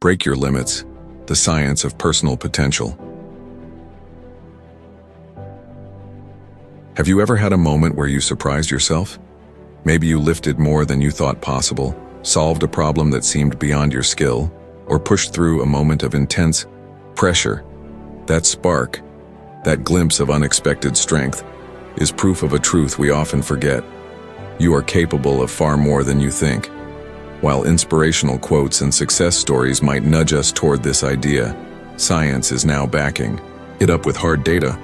Break your limits, the science of personal potential. Have you ever had a moment where you surprised yourself? Maybe you lifted more than you thought possible, solved a problem that seemed beyond your skill, or pushed through a moment of intense pressure. That spark, that glimpse of unexpected strength, is proof of a truth we often forget. You are capable of far more than you think. While inspirational quotes and success stories might nudge us toward this idea, science is now backing it up with hard data.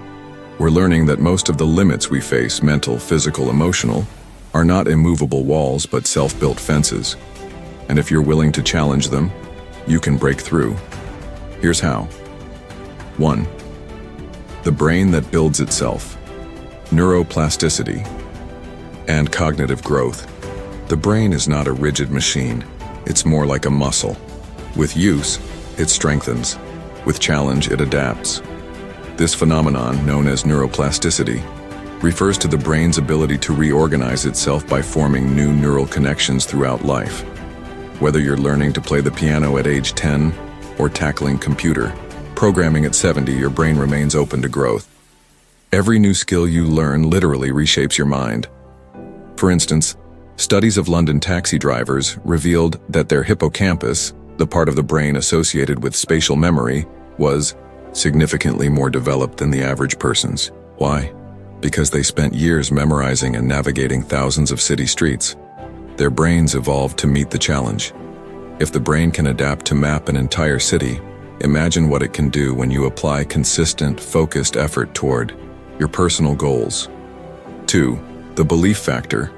We're learning that most of the limits we face, mental, physical, emotional, are not immovable walls but self-built fences. And if you're willing to challenge them, you can break through. Here's how. 1. The brain that builds itself. Neuroplasticity and cognitive growth. The brain is not a rigid machine. It's more like a muscle. With use, it strengthens. With challenge, it adapts. This phenomenon, known as neuroplasticity, refers to the brain's ability to reorganize itself by forming new neural connections throughout life. Whether you're learning to play the piano at age 10 or tackling computer programming at 70, your brain remains open to growth. Every new skill you learn literally reshapes your mind. For instance, studies of London taxi drivers revealed that their hippocampus, the part of the brain associated with spatial memory, was significantly more developed than the average person's. Why? Because they spent years memorizing and navigating thousands of city streets. Their brains evolved to meet the challenge. If the brain can adapt to map an entire city, imagine what it can do when you apply consistent, focused effort toward your personal goals. 2. The belief factor.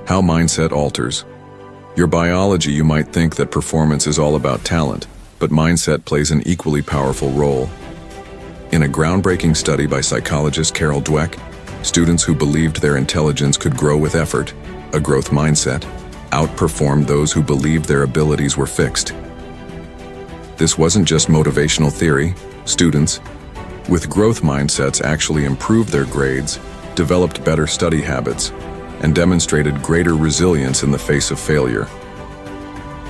How mindset alters. Your biology, you might think that performance is all about talent, but mindset plays an equally powerful role. In a groundbreaking study by psychologist Carol Dweck, students who believed their intelligence could grow with effort, a growth mindset, outperformed those who believed their abilities were fixed. This wasn't just motivational theory. Students with growth mindsets actually improved their grades, developed better study habits, and demonstrated greater resilience in the face of failure.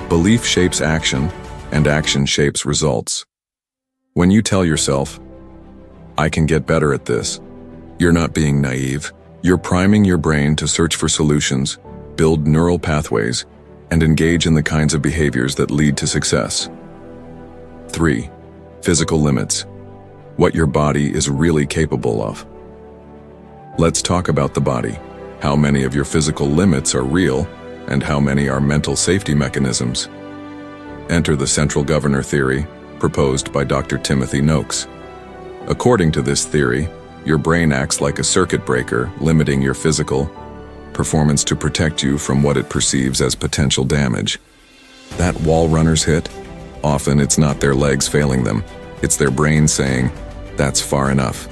Belief shapes action, and action shapes results. When you tell yourself, "I can get better at this," you're not being naive. You're priming your brain to search for solutions, build neural pathways, and engage in the kinds of behaviors that lead to success. 3. Physical limits. What your body is really capable of. Let's talk about the body. How many of your physical limits are real, and how many are mental safety mechanisms? Enter the central governor theory, proposed by Dr. Timothy Noakes. According to this theory, your brain acts like a circuit breaker, limiting your physical performance to protect you from what it perceives as potential damage. That wall runners hit, often it's not their legs failing them, it's their brain saying, "That's far enough."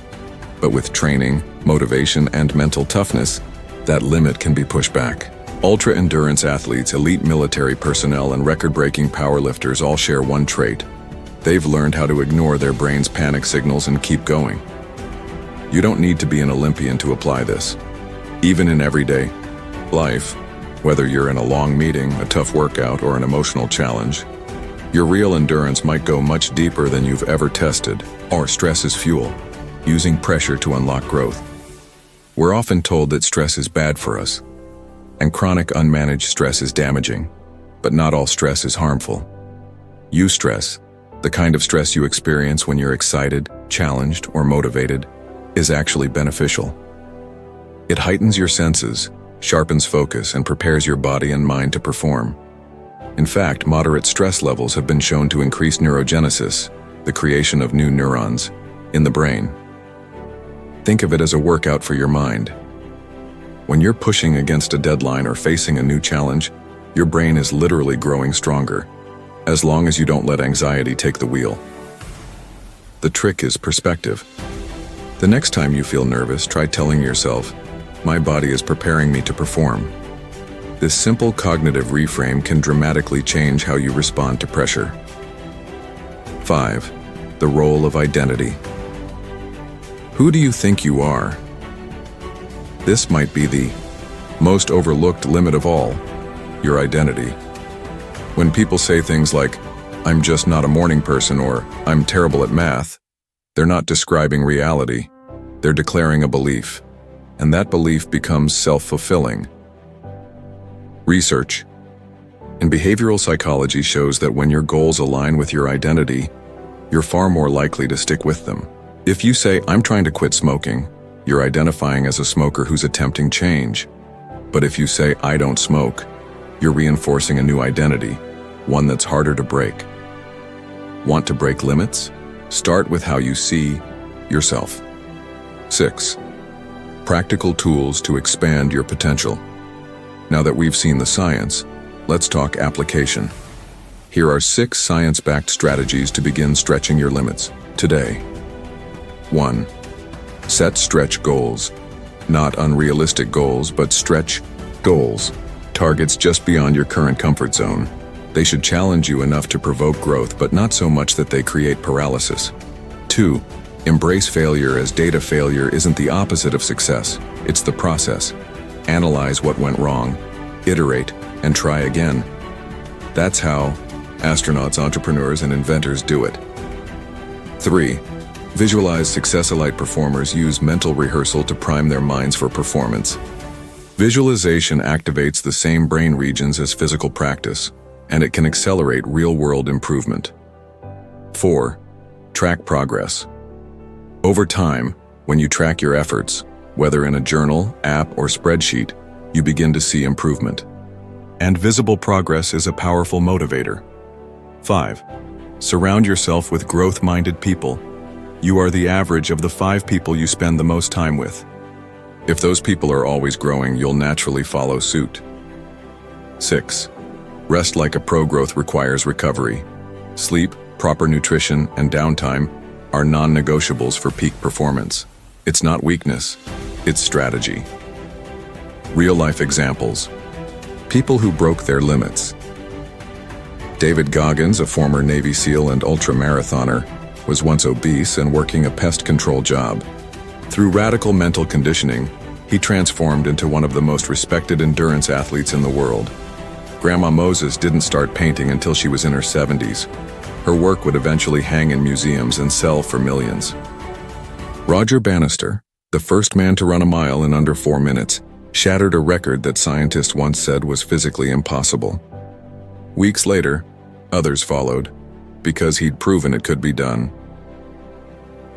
But with training, motivation, and mental toughness, that limit can be pushed back. Ultra-endurance athletes, elite military personnel, and record-breaking powerlifters all share one trait. They've learned how to ignore their brain's panic signals and keep going. You don't need to be an Olympian to apply this. Even in everyday life, whether you're in a long meeting, a tough workout, or an emotional challenge, your real endurance might go much deeper than you've ever tested. Or stress is fuel, using pressure to unlock growth. We're often told that stress is bad for us, and chronic unmanaged stress is damaging, but not all stress is harmful. Eustress, the kind of stress you experience when you're excited, challenged, or motivated, is actually beneficial. It heightens your senses, sharpens focus, and prepares your body and mind to perform. In fact, moderate stress levels have been shown to increase neurogenesis, the creation of new neurons, in the brain. Think of it as a workout for your mind. When you're pushing against a deadline or facing a new challenge, your brain is literally growing stronger, as long as you don't let anxiety take the wheel. The trick is perspective. The next time you feel nervous, try telling yourself, "My body is preparing me to perform." This simple cognitive reframe can dramatically change how you respond to pressure. 5. The role of identity. Who do you think you are? This might be the most overlooked limit of all, your identity. When people say things like, "I'm just not a morning person," or "I'm terrible at math," they're not describing reality. They're declaring a belief, and that belief becomes self-fulfilling. Research in behavioral psychology shows that when your goals align with your identity, you're far more likely to stick with them. If you say, "I'm trying to quit smoking," you're identifying as a smoker who's attempting change. But if you say, "I don't smoke," you're reinforcing a new identity, one that's harder to break. Want to break limits? Start with how you see yourself. 6. Practical tools to expand your potential. Now that we've seen the science, let's talk application. Here are 6 science-backed strategies to begin stretching your limits today. 1. Set stretch goals. Not unrealistic goals, but stretch goals. Targets just beyond your current comfort zone. They should challenge you enough to provoke growth, but not so much that they create paralysis. 2. Embrace failure, as data failure isn't the opposite of success. It's the process. Analyze what went wrong, iterate, and try again. That's how astronauts, entrepreneurs, and inventors do it. 3. Visualize success. Elite performers use mental rehearsal to prime their minds for performance. Visualization activates the same brain regions as physical practice, and it can accelerate real-world improvement. 4. Track progress. Over time, when you track your efforts, whether in a journal, app, or spreadsheet, you begin to see improvement. And visible progress is a powerful motivator. 5. Surround yourself with growth-minded people. You are the average of the 5 people you spend the most time with. If those people are always growing, you'll naturally follow suit. 6. Rest like a pro. Growth requires recovery. Sleep, proper nutrition, and downtime are non-negotiables for peak performance. It's not weakness, it's strategy. Real-life examples. People who broke their limits. David Goggins, a former Navy SEAL and ultra-marathoner, was once obese and working a pest control job. Through radical mental conditioning, he transformed into one of the most respected endurance athletes in the world. Grandma Moses didn't start painting until she was in her 70s. Her work would eventually hang in museums and sell for millions. Roger Bannister, the first man to run a mile in under 4 minutes, shattered a record that scientists once said was physically impossible. Weeks later, others followed, because he'd proven it could be done.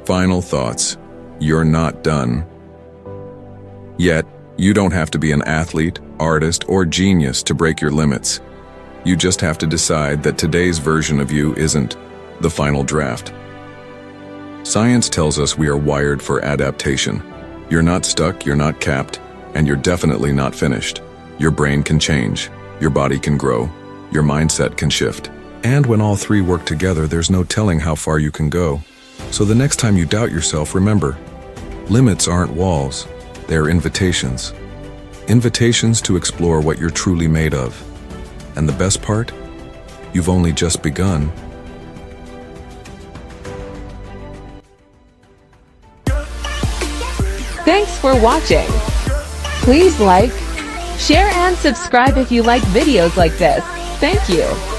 Final thoughts. You're not done. Yet, you don't have to be an athlete, artist, or genius to break your limits. You just have to decide that today's version of you isn't the final draft. Science tells us we are wired for adaptation. You're not stuck, you're not capped, and you're definitely not finished. Your brain can change, your body can grow, your mindset can shift. And when all 3 work together, there's no telling how far you can go. So the next time you doubt yourself, remember, limits aren't walls, they're invitations. Invitations to explore what you're truly made of. And the best part? You've only just begun. Thanks for watching. Please like, share, and subscribe if you like videos like this. Thank you.